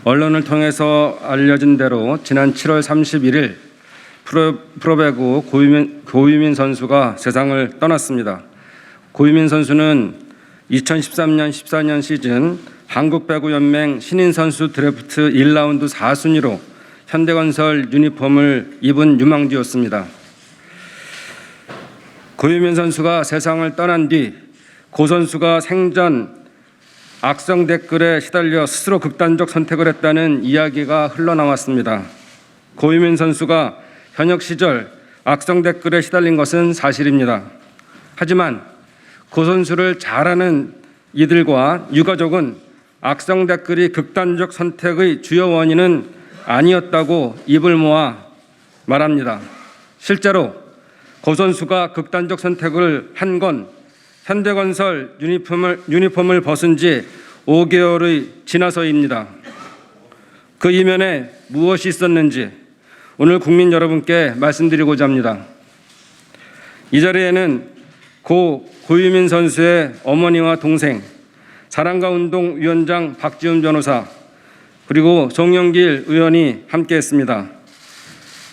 언론을 통해서 알려진 대로 지난 7월 31일 프로배구 고유민 선수가 세상을 떠났습니다. 고유민 선수는 2013년 14년 시즌 한국배구연맹 신인선수 드래프트 1라운드 4순위로 현대건설 유니폼을 입은 유망주였습니다. 고유민 선수가 세상을 떠난 뒤 고 선수가 생전 악성 댓글에 시달려 스스로 극단적 선택을 했다는 이야기가 흘러나왔습니다. 고유민 선수가 현역 시절 악성 댓글에 시달린 것은 사실입니다. 하지만 고 선수를 잘 아는 이들과 유가족은 악성 댓글이 극단적 선택의 주요 원인은 아니었다고 입을 모아 말합니다. 실제로 고 선수가 극단적 선택을 한 건 현대건설 유니폼을 벗은 지 5개월이 지나서입니다. 그 이면에 무엇이 있었는지 오늘 국민 여러분께 말씀드리고자 합니다. 이 자리에는 고유민 선수의 어머니와 동생, 사랑과 운동 위원장 박지훈 변호사, 그리고 송영길 의원이 함께했습니다.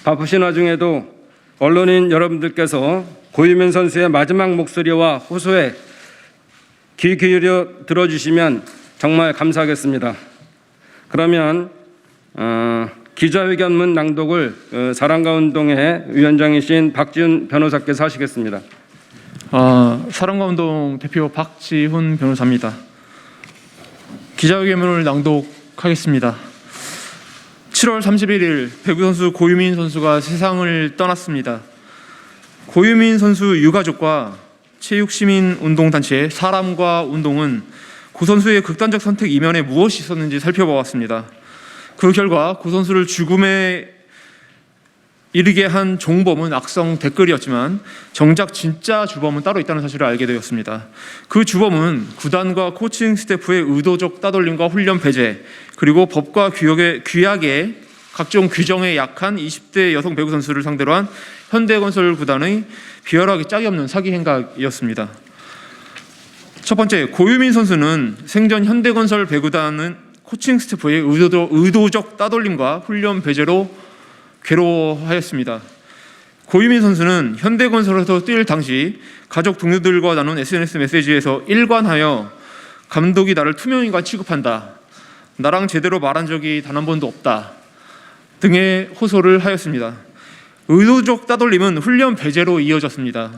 바쁘신 와중에도 언론인 여러분들께서 고유민 선수의 마지막 목소리와 호소에 귀 기울여 들어주시면 정말 감사하겠습니다. 그러면 기자회견문 낭독을 사랑과 운동의 위원장이신 박지훈 변호사께서 하시겠습니다. 사랑과 운동 대표 박지훈 변호사입니다. 기자회견문을 낭독하겠습니다. 7월 31일 배구 선수 고유민 선수가 세상을 떠났습니다. 고유민 선수 유가족과 체육시민운동단체 사람과 운동은 고 선수의 극단적 선택 이면에 무엇이 있었는지 살펴보았습니다. 그 결과 고 선수를 죽음에 이르게 한 종범은 악성 댓글이었지만 정작 진짜 주범은 따로 있다는 사실을 알게 되었습니다. 그 주범은 구단과 코칭 스태프의 의도적 따돌림과 훈련 배제, 그리고 법과 규약의 각종 규정에 약한 20대 여성 배구 선수를 상대로 한 현대건설 구단의 비열하게 짝이 없는 사기 행각이었습니다. 첫 번째, 고유민 선수는 생전 현대건설 배구단은 코칭 스태프의 의도적 따돌림과 훈련 배제로 괴로워하였습니다. 고유민 선수는 현대건설에서 뛸 당시 가족 동료들과 나눈 SNS 메시지에서 일관하여 감독이 나를 투명인간 취급한다, 나랑 제대로 말한 적이 단 한 번도 없다 등의 호소를 하였습니다. 의도적 따돌림은 훈련 배제로 이어졌습니다.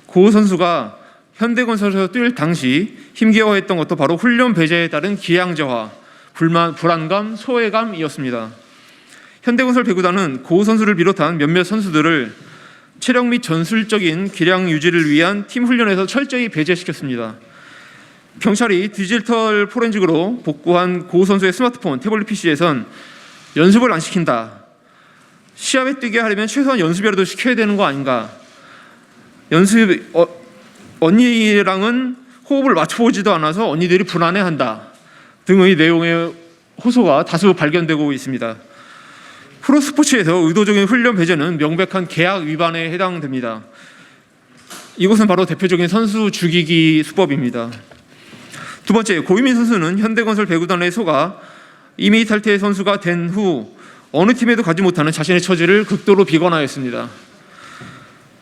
고 선수가 현대건설에서 뛸 당시 힘겨워했던 것도 바로 훈련 배제에 따른 기량저하, 불안감, 소외감이었습니다. 현대건설 배구단은 고 선수를 비롯한 몇몇 선수들을 체력 및 전술적인 기량 유지를 위한 팀 훈련에서 철저히 배제시켰습니다. 경찰이 디지털 포렌식으로 복구한 고 선수의 스마트폰, 태블릿 PC에선 연습을 안 시킨다, 시합에 뛰게 하려면 최소한 연습이라도 시켜야 되는 거 아닌가, 언니랑은 호흡을 맞춰보지도 않아서 언니들이 불안해한다 등의 내용의 호소가 다수 발견되고 있습니다. 프로스포츠에서 의도적인 훈련 배제는 명백한 계약 위반에 해당됩니다. 이것은 바로 대표적인 선수 죽이기 수법입니다. 두 번째, 고유민 선수는 현대건설 배구단에 속아 이미 탈퇴 선수가 된 후 어느 팀에도 가지 못하는 자신의 처지를 극도로 비관하였습니다.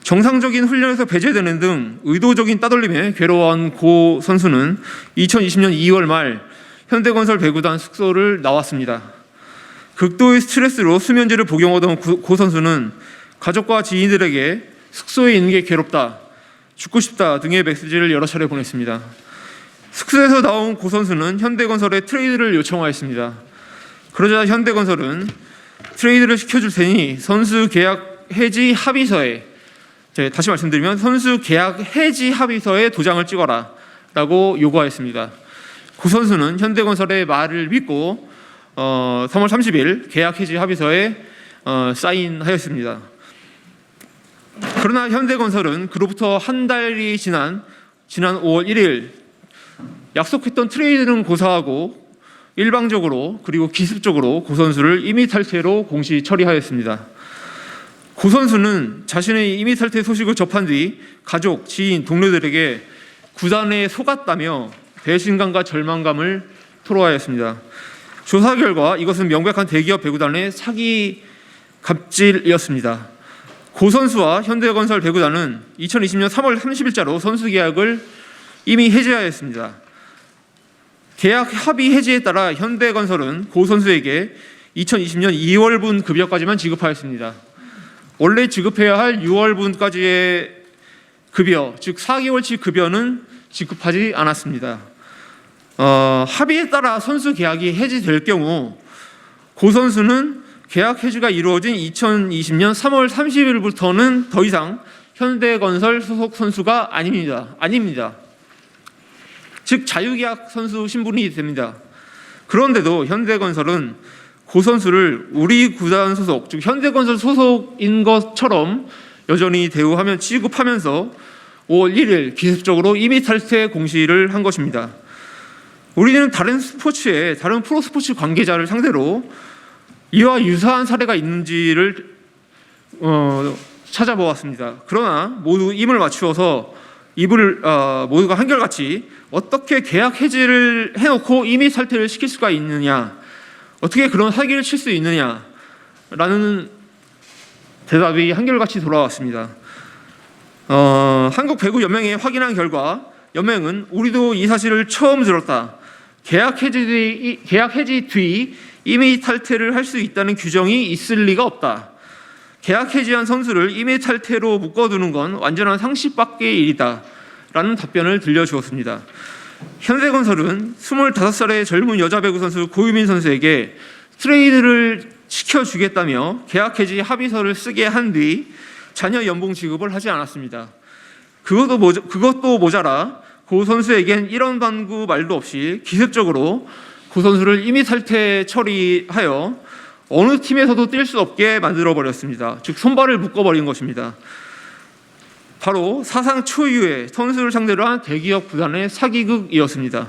정상적인 훈련에서 배제되는 등 의도적인 따돌림에 괴로워한 고 선수는 2020년 2월 말 현대건설 배구단 숙소를 나왔습니다. 극도의 스트레스로 수면제를 복용하던 고 선수는 가족과 지인들에게 숙소에 있는 게 괴롭다, 죽고 싶다 등의 메시지를 여러 차례 보냈습니다. 숙소에서 나온 고 선수는 현대건설에 트레이드를 요청하였습니다. 그러자 현대건설은 트레이드를 시켜줄 테니 선수 계약 해지 합의서에, 다시 말씀드리면 선수 계약 해지 합의서에 도장을 찍어라 라고 요구하였습니다. 고 선수는 현대건설의 말을 믿고 3월 30일 계약 해지 합의서에 사인하였습니다. 그러나 현대건설은 그로부터 한 달이 지난 5월 1일 약속했던 트레이드는 고사하고 일방적으로 그리고 기습적으로 고 선수를 임의 탈퇴로 공시 처리하였습니다. 고 선수는 자신의 임의 탈퇴 소식을 접한 뒤 가족, 지인, 동료들에게 구단에 속았다며 배신감과 절망감을 토로하였습니다. 조사 결과 이것은 명백한 대기업 배구단의 사기 갑질이었습니다. 고 선수와 현대건설 배구단은 2020년 3월 30일자로 선수 계약을 이미 해지하였습니다. 계약 합의 해지에 따라 현대건설은 고 선수에게 2020년 2월분 급여까지만 지급하였습니다. 원래 지급해야 할 6월분까지의 급여, 즉 4개월치 급여는 지급하지 않았습니다. 합의에 따라 선수 계약이 해지될 경우 고 선수는 계약 해지가 이루어진 2020년 3월 30일부터는 더 이상 현대건설 소속 선수가 아닙니다. 즉 자유계약 선수 신분이 됩니다. 그런데도 현대건설은 고 선수를 우리 구단 소속, 즉 현대건설 소속인 것처럼 여전히 대우하며 취급하면서 5월 1일 기습적으로 임의 탈퇴 공시를 한 것입니다. 우리는 다른 프로 스포츠 관계자를 상대로 이와 유사한 사례가 있는지를 찾아보았습니다. 그러나 모두 입을 맞추어서 모두가 한결같이 어떻게 계약 해지를 해놓고 임의 탈퇴를 시킬 수가 있느냐, 어떻게 그런 사기를 칠 수 있느냐라는 대답이 한결같이 돌아왔습니다. 한국배구연맹에 확인한 결과 연맹은 우리도 이 사실을 처음 들었다. 계약 해지 뒤 임의 탈퇴를 할 수 있다는 규정이 있을 리가 없다. 계약 해지한 선수를 임의 탈퇴로 묶어두는 건 완전한 상식 밖의 일이다. 라는 답변을 들려주었습니다. 현대건설은 25살의 젊은 여자 배구 선수 고유민 선수에게 트레이드를 시켜주겠다며 계약 해지 합의서를 쓰게 한 뒤 자녀 연봉 지급을 하지 않았습니다. 그것도 모자라 고 선수에겐 이런 반구 말도 없이 기습적으로 고 선수를 임의 탈퇴 처리하여 어느 팀에서도 뛸 수 없게 만들어버렸습니다. 즉 손발을 묶어버린 것입니다. 바로 사상 초유의 선수를 상대로 한 대기업 구단의 사기극이었습니다.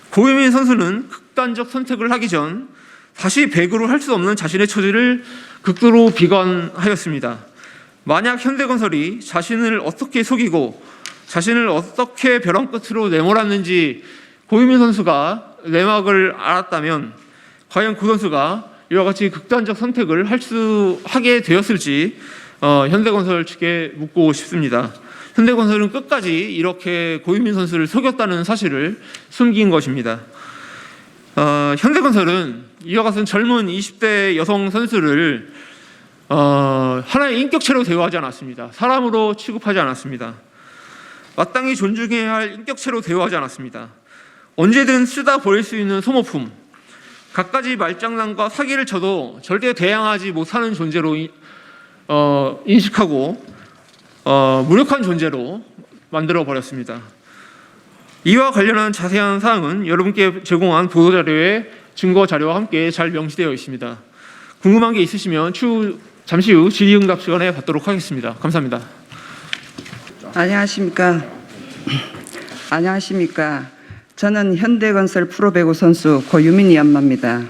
고유민 선수는 극단적 선택을 하기 전 다시 배구를 할 수 없는 자신의 처지를 극도로 비관하였습니다. 만약 현대건설이 자신을 어떻게 속이고 자신을 어떻게 벼랑 끝으로 내몰았는지 고유민 선수가 내막을 알았다면 과연 그 선수가 이와 같이 극단적 선택을 하게 되었을지 현대건설 측에 묻고 싶습니다. 현대건설은 끝까지 이렇게 고유민 선수를 속였다는 사실을 숨긴 것입니다. 현대건설은 이와 같은 젊은 20대 여성 선수를 하나의 인격체로 대우하지 않았습니다. 사람으로 취급하지 않았습니다. 마땅히 존중해야 할 인격체로 대우하지 않았습니다. 언제든 쓰다 버릴 수 있는 소모품, 갖가지 말장난과 사기를 쳐도 절대 대항하지 못하는 존재로 인식하고 무력한 존재로 만들어버렸습니다. 이와 관련한 자세한 사항은 여러분께 제공한 보도자료의 증거자료와 함께 잘 명시되어 있습니다. 궁금한 게 있으시면 잠시 후 질의응답 시간에 받도록 하겠습니다. 감사합니다. 안녕하십니까. 저는 현대건설 프로배구 선수 고유민이 엄마입니다.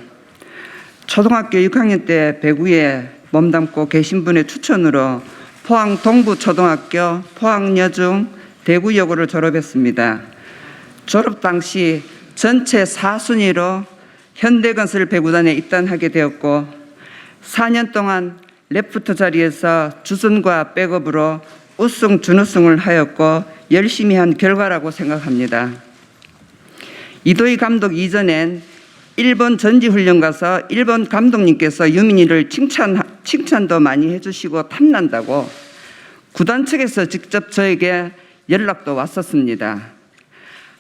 초등학교 6학년 때 배구에 몸담고 계신 분의 추천으로 포항 동부초등학교, 포항여중, 대구여고를 졸업했습니다. 졸업 당시 전체 4순위로 현대건설 배구단에 입단하게 되었고 4년 동안 레프트 자리에서 주전과 백업으로 우승, 준우승을 하였고 열심히 한 결과라고 생각합니다. 이도희 감독 이전엔 일본 전지훈련 가서 일본 감독님께서 유민이를 칭찬도 많이 해주시고 탐난다고 구단 측에서 직접 저에게 연락도 왔었습니다.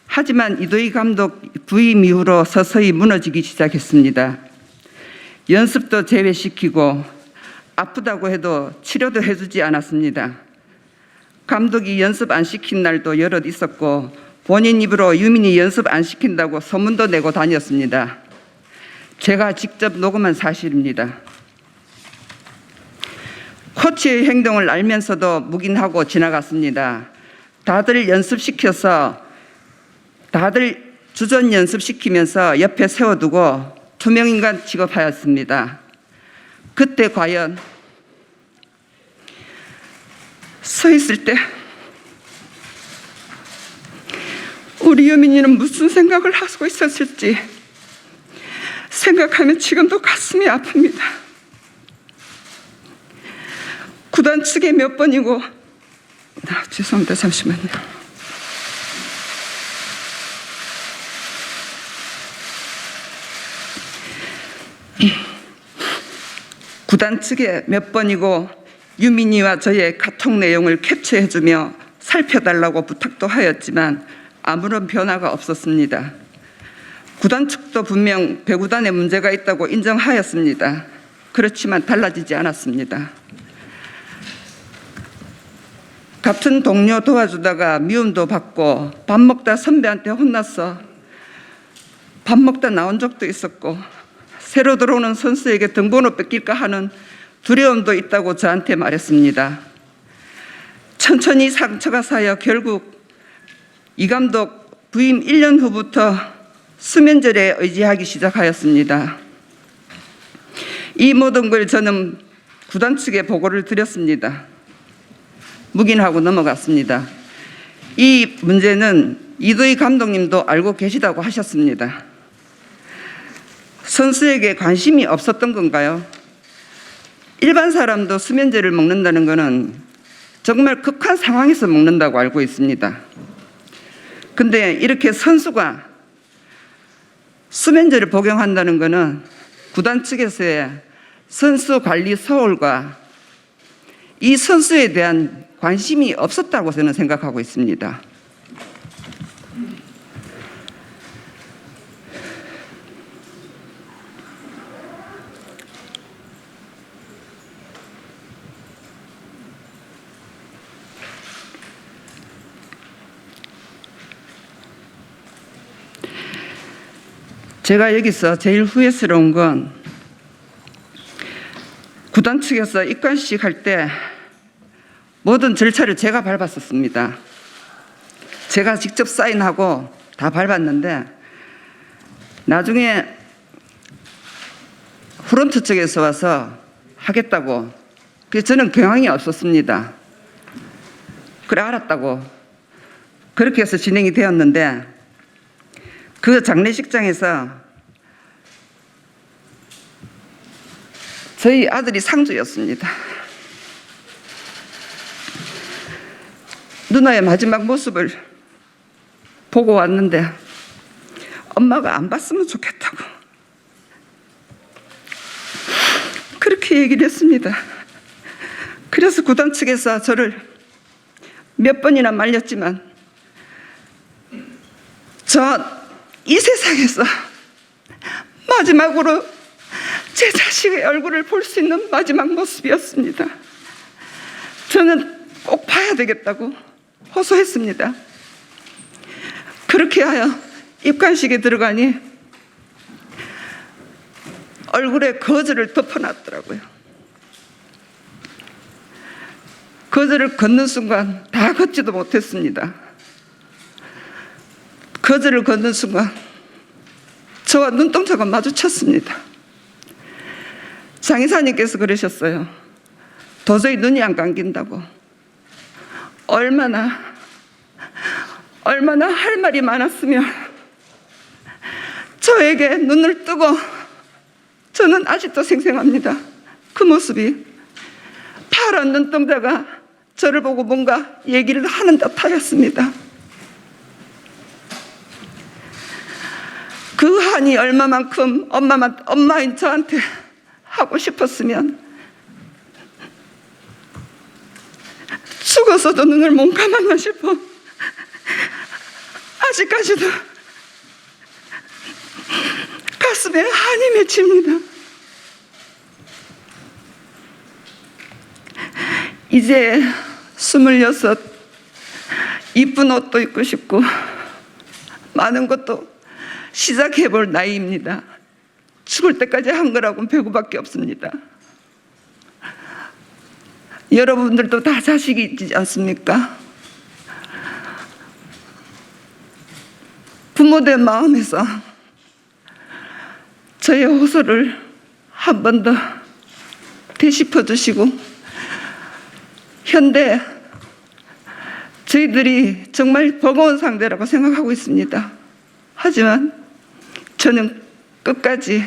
하지만 이도희 감독 부임 이후로 서서히 무너지기 시작했습니다. 연습도 제외시키고 아프다고 해도 치료도 해주지 않았습니다. 감독이 연습 안 시킨 날도 여럿 있었고 본인 입으로 유민이 연습 안 시킨다고 소문도 내고 다녔습니다. 제가 직접 녹음한 사실입니다. 코치의 행동을 알면서도 묵인하고 지나갔습니다. 다들 주전 연습시키면서 옆에 세워두고 투명인간 취급하였습니다. 그때 과연 서 있을 때 우리 유민이는 무슨 생각을 하고 있었을지 생각하면 지금도 가슴이 아픕니다. 구단 측에 몇 번이고, 죄송합니다. 잠시만요. 구단 측에 몇 번이고 유민이와 저의 카톡 내용을 캡처해주며 살펴달라고 부탁도 하였지만 아무런 변화가 없었습니다. 구단 측도 분명 배구단에 문제가 있다고 인정하였습니다. 그렇지만 달라지지 않았습니다. 같은 동료 도와주다가 미움도 받고 밥 먹다 선배한테 혼났어. 밥 먹다 나온 적도 있었고 새로 들어오는 선수에게 등번호 뺏길까 하는 두려움도 있다고 저한테 말했습니다. 천천히 상처가 쌓여 결국 이 감독 부임 1년 후부터 수면제에 의지하기 시작하였습니다. 이 모든 걸 저는 구단 측에 보고를 드렸습니다. 묵인하고 넘어갔습니다. 이 문제는 이도희 감독님도 알고 계시다고 하셨습니다. 선수에게 관심이 없었던 건가요? 일반 사람도 수면제를 먹는다는 것은 정말 극한 상황에서 먹는다고 알고 있습니다. 근데 이렇게 선수가 수면제를 복용한다는 것은 구단 측에서의 선수 관리 소홀과 이 선수에 대한 관심이 없었다고 저는 생각하고 있습니다. 제가 여기서 제일 후회스러운 건 구단 측에서 입관식 할 때 모든 절차를 제가 밟았었습니다. 제가 직접 사인하고 다 밟았는데 나중에 프론트 측에서 와서 하겠다고, 그래서 저는 경황이 없었습니다. 그래 알았다고 그렇게 해서 진행이 되었는데 그 장례식장에서 저희 아들이 상주였습니다. 누나의 마지막 모습을 보고 왔는데 엄마가 안 봤으면 좋겠다고 그렇게 얘기를 했습니다. 그래서 구단 측에서 저를 몇 번이나 말렸지만 저 이 세상에서 마지막으로 제 자식의 얼굴을 볼 수 있는 마지막 모습이었습니다. 저는 꼭 봐야 되겠다고 호소했습니다. 그렇게 하여 입관식에 들어가니 얼굴에 거즈를 덮어놨더라고요. 거즈를 걷는 순간 다 걷지도 못했습니다. 거즈를 걷는 순간 저와 눈동자가 마주쳤습니다. 장의사님께서 그러셨어요. 도저히 눈이 안 감긴다고. 얼마나 할 말이 많았으면 저에게 눈을 뜨고, 저는 아직도 생생합니다. 그 모습이 파란 눈동자가 저를 보고 뭔가 얘기를 하는 듯하였습니다. 그 한이 얼마만큼 엄마인 저한테 하고 싶었으면 죽어서도 눈을 못 감았나 싶어 아직까지도 가슴에 한이 맺힙니다. 이제 26, 이쁜 옷도 입고 싶고 많은 것도 시작해볼 나이입니다. 죽을 때까지 한 거라고는 배구밖에 없습니다. 여러분들도 다 자식이 있지 않습니까? 부모된 마음에서 저의 호소를 한 번 더 되짚어 주시고, 현대 저희들이 정말 버거운 상대라고 생각하고 있습니다. 하지만 저는 끝까지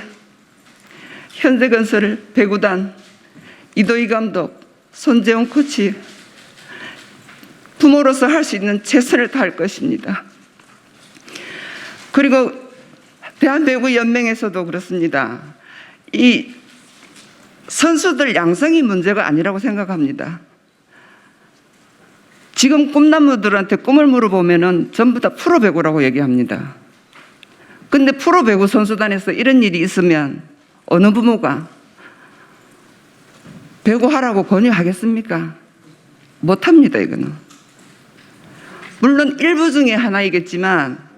현대건설 배구단, 이도희 감독, 손재원 코치, 부모로서 할 수 있는 최선을 다할 것입니다. 그리고 대한배구연맹에서도 그렇습니다. 이 선수들 양성이 문제가 아니라고 생각합니다. 지금 꿈나무들한테 꿈을 물어보면은 전부 다 프로배구라고 얘기합니다. 근데 프로배구 선수단에서 이런 일이 있으면 어느 부모가 배구하라고 권유하겠습니까? 못합니다, 이거는. 물론 일부 중에 하나이겠지만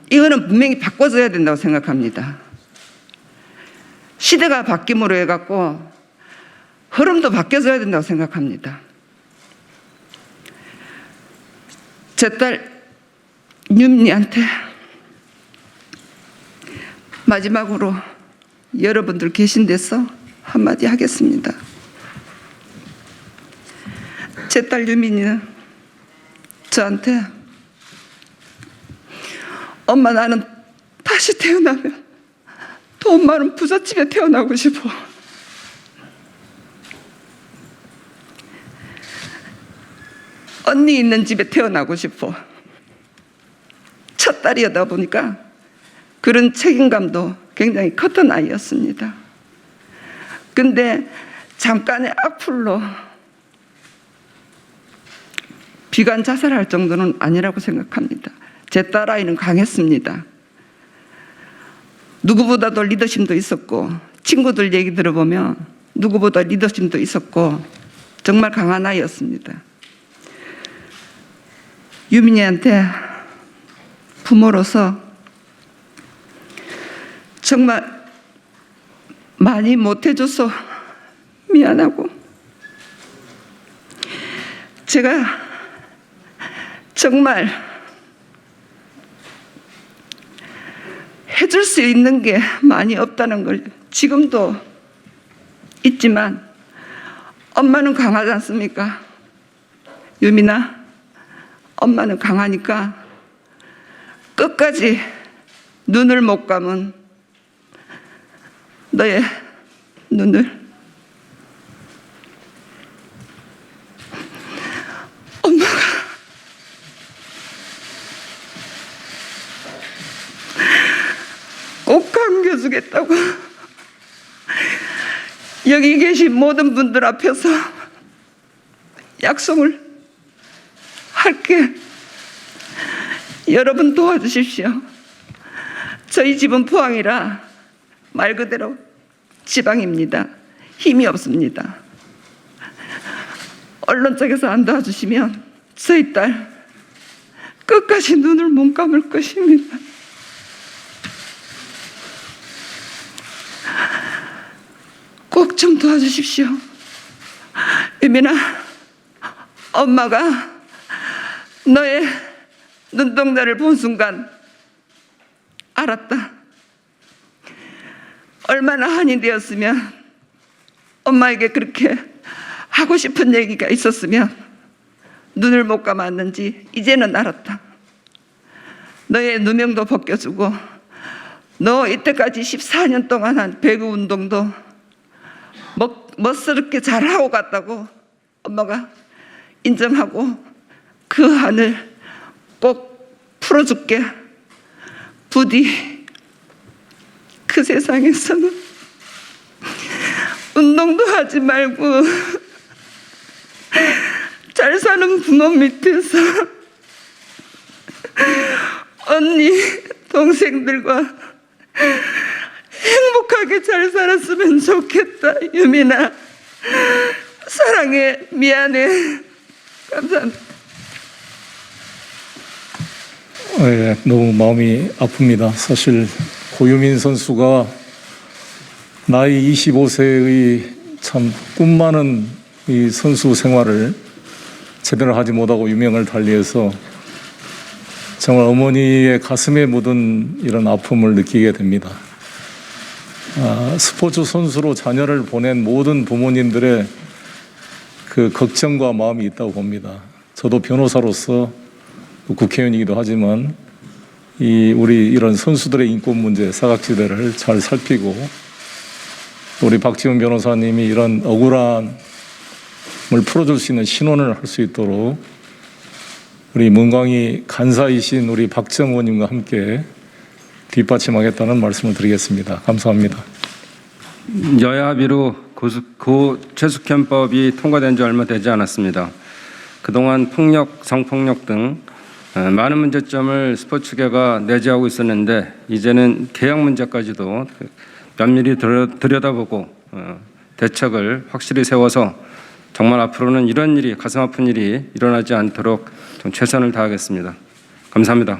이거는 분명히 바꿔줘야 된다고 생각합니다. 시대가 바뀜으로 해갖고 흐름도 바뀌어줘야 된다고 생각합니다. 제 딸 윤미한테 마지막으로 여러분들 계신 데서 한마디 하겠습니다. 제 딸 유민이는 저한테 엄마 나는 다시 태어나면 돈 많은 부잣집에 태어나고 싶어. 언니 있는 집에 태어나고 싶어. 첫 딸이다 보니까 그런 책임감도 굉장히 컸던 아이였습니다. 근데 잠깐의 악플로 비관 자살할 정도는 아니라고 생각합니다. 제 딸아이는 강했습니다. 누구보다도 리더십도 있었고, 친구들 얘기 들어보면 누구보다 리더십도 있었고 정말 강한 아이였습니다. 유민이한테 부모로서 정말 많이 못해줘서 미안하고, 제가 정말 해줄 수 있는 게 많이 없다는 걸 지금도 있지만 엄마는 강하지 않습니까? 유민아, 엄마는 강하니까 끝까지 눈을 못 감은 너의 눈을 엄마가 꼭 감겨주겠다고 여기 계신 모든 분들 앞에서 약속을 할게. 여러분 도와주십시오. 저희 집은 포항이라 말 그대로 지방입니다. 힘이 없습니다. 언론 쪽에서 안 도와주시면 저희 딸 끝까지 눈을 못 감을 것입니다. 꼭 좀 도와주십시오. 유민아, 엄마가 너의 눈동자를 본 순간 알았다. 얼마나 한이 되었으면 엄마에게 그렇게 하고 싶은 얘기가 있었으면 눈을 못 감았는지 이제는 알았다. 너의 누명도 벗겨주고 너 이때까지 14년 동안 한 배구 운동도 멋스럽게 잘하고 갔다고 엄마가 인정하고 그 한을 꼭 풀어줄게. 부디 그 세상에서는 운동도 하지 말고 잘 사는 부모 밑에서 언니, 동생들과 행복하게 잘 살았으면 좋겠다. 유민아, 사랑해. 미안해. 감사합니다. 네, 너무 마음이 아픕니다. 사실 고유민 선수가 나이 25세의 참 꿈 많은 이 선수 생활을 제대로 하지 못하고 유명을 달리해서 정말 어머니의 가슴에 묻은 이런 아픔을 느끼게 됩니다. 스포츠 선수로 자녀를 보낸 모든 부모님들의 그 걱정과 마음이 있다고 봅니다. 저도 변호사로서 국회의원이기도 하지만 우리 이런 선수들의 인권 문제, 사각지대를 잘 살피고 우리 박지훈 변호사님이 이런 억울함을 풀어줄 수 있는 신원을 할 수 있도록 우리 문광희 간사이신 우리 박정 의원님과 함께 뒷받침하겠다는 말씀을 드리겠습니다. 감사합니다. 여야 합의로 최숙현법이 통과된 지 얼마 되지 않았습니다. 그동안 폭력, 성폭력 등 많은 문제점을 스포츠계가 내재하고 있었는데 이제는 계약 문제까지도 면밀히 들여다보고 대책을 확실히 세워서 정말 앞으로는 이런 일이 가슴 아픈 일이 일어나지 않도록 좀 최선을 다하겠습니다. 감사합니다.